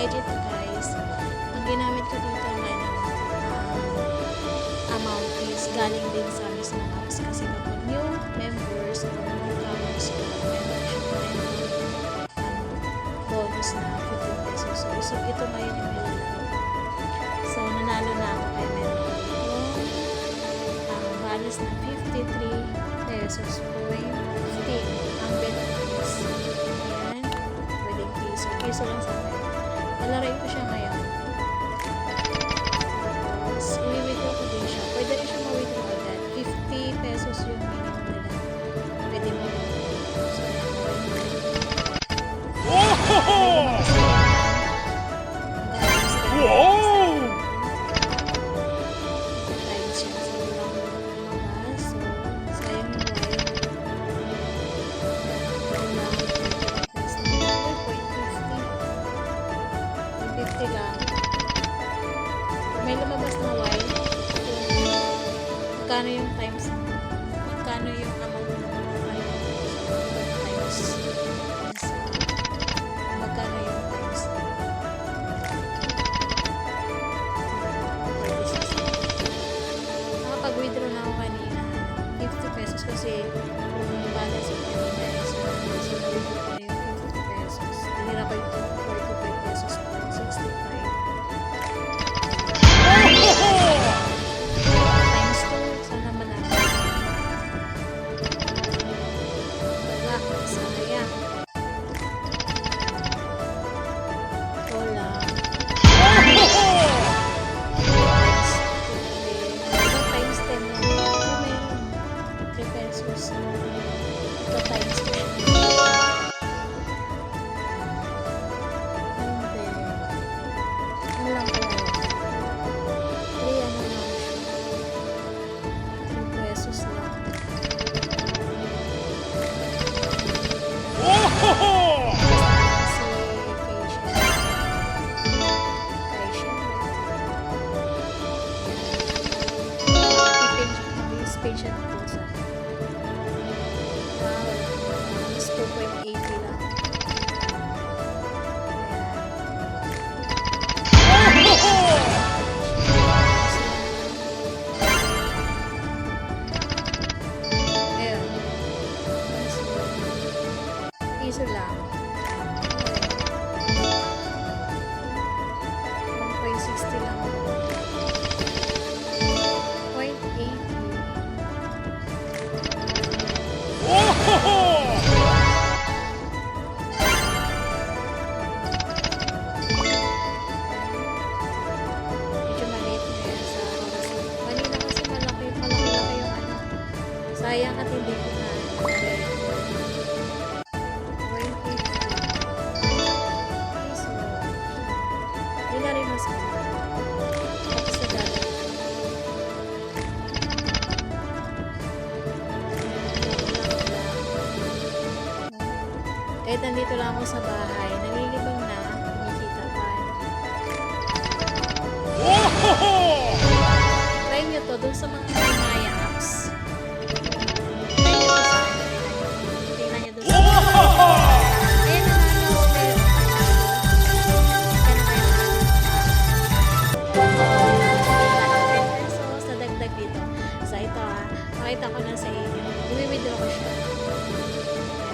legit na guys. Ang ginamit ko dito ng amount is galing din sa mismo apps kasi kapag new members or newcomers ka, meron siya bonus na 15 pesos. So ito ngayon yung nilalaro. So nanalo na ako kaya meron ko dito balance na 53 pesos point 15 ang bet is ayan, pwedeng piso lang sa akin. Nalaroin ko siya ngayon. Tapos i-withdraw ko din siya. Pwede rin siya ma-withdraw agad. 50 pesos yung minimum nila. Pwede mo so may lumabas na white magkano yung times magkano yung amount times magkano yung times nakapag-withdraw na ako kanina 50 pesos kasi yung balance ko kanina is so na-withdraw ko na yung 50 pesos tinira ko yung 45 pesos for 65 times 2 sana manalo wala sayang wala times 10 na meron 3 pesos ito times 10 Special na pusa. Wow. Mas 2.80 lang. Ayan. Piso lang. 1.60 lang. 0.80. Medyo maliit na yan sa oras. Kanina kasi malaki yung sayang at hindi ko na piso. Hindi na rin masama. Tapos na dati. Kahit nandito lang ako sa bahay, nalilibang na, kumikita pa. Try nyo to dun sa mga Maya apps. Try nyo to sa tingnan nyo dun sa ayan na ano, meron pesos na dagdag dito. So ito pakita ko na sa inyo. I-withdraw ko siya.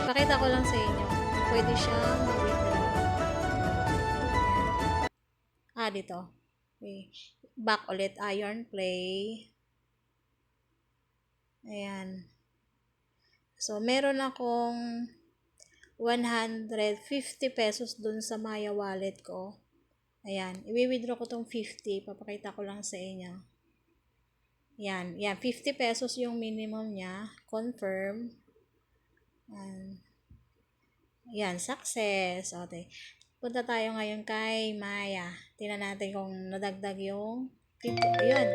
Pakita ko lang sa inyo. Pwede siyang ma-withdraw. Dito. Okay. Back ulit. Iron Play. Ayan. So, meron akong 150 pesos dun sa Maya wallet ko. Ayan. I-withdraw ko tong 50. Papakita ko lang sa inyo. Ayan. Ayan. 50 pesos yung minimum niya. Confirm. Ayan, success. Okay. Punta tayo ngayon kay Maya. Tingnan natin kung nadagdag yung 50. Ayan.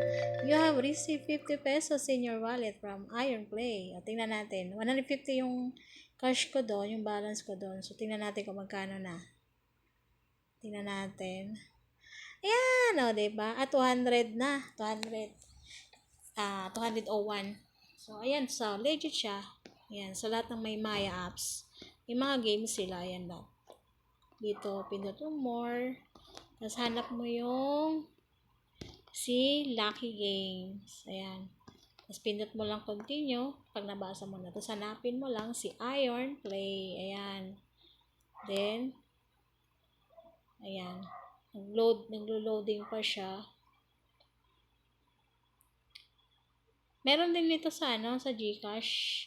You have received 50 pesos in your wallet from Iron Play. O, tingnan natin. 150 yung cash ko doon, yung balance ko doon. So, tingnan natin kung magkano na. Tingnan natin. Ayan, o, diba? 200 na. 201. So, ayan. So, legit siya. Ayan. Sa lahat ng may Maya apps. May mga games sila. Ayan lang. Dito, pindot mo more. Tapos hanap mo yung si Lucky Games. Ayan. Tapos pindot mo lang continue pag nabasa mo na. Tapos hanapin mo lang si Iron Play. Ayan. Then, ayan. Naglo-loading pa siya. Meron din nito sa sa GCash.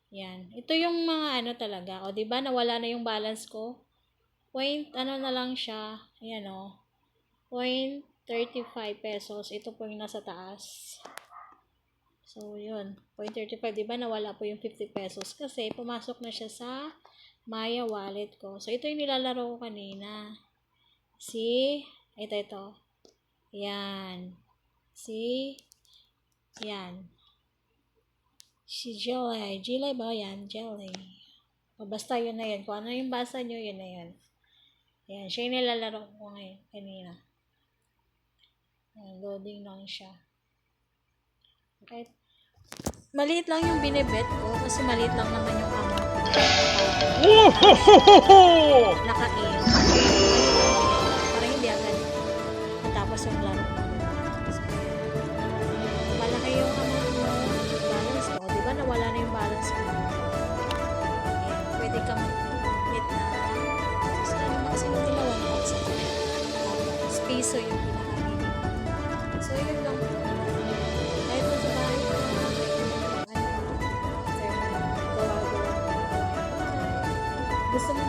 Yan. Ito yung mga talaga. O, 'di ba nawala na yung balance ko? Point na lang siya. Ayan o. Point 35 pesos. Ito po yung nasa taas. So, yun. Point 35. 'Di ba nawala po yung 50 pesos kasi pumasok na siya sa Maya wallet ko. So, ito yung nilalaro ko kanina. Ito. Yan. Yan. Si Jelly. Jelly ba yan? Jelly. O basta yun na yun. Kung ano yung basa nyo, yun na yun. Ayan. Siya yung nilalaro ko ngayon. Kanina. Ayan, loading lang siya. Okay. Maliit lang yung binibet ko. Kasi maliit lang naman yung amount ko. Naka-in. Para hindi agad matapos yung laro. Malaki yung amount mo. Balance mo. Diba nawala na yung balance mo? Ayan. Pwede ka mag-hit na maximum nila 1,000. Piso yung pinaka-minimum. So, yun lang. Kahit mo sa bahay ka, gawa-gawa. Gusto mo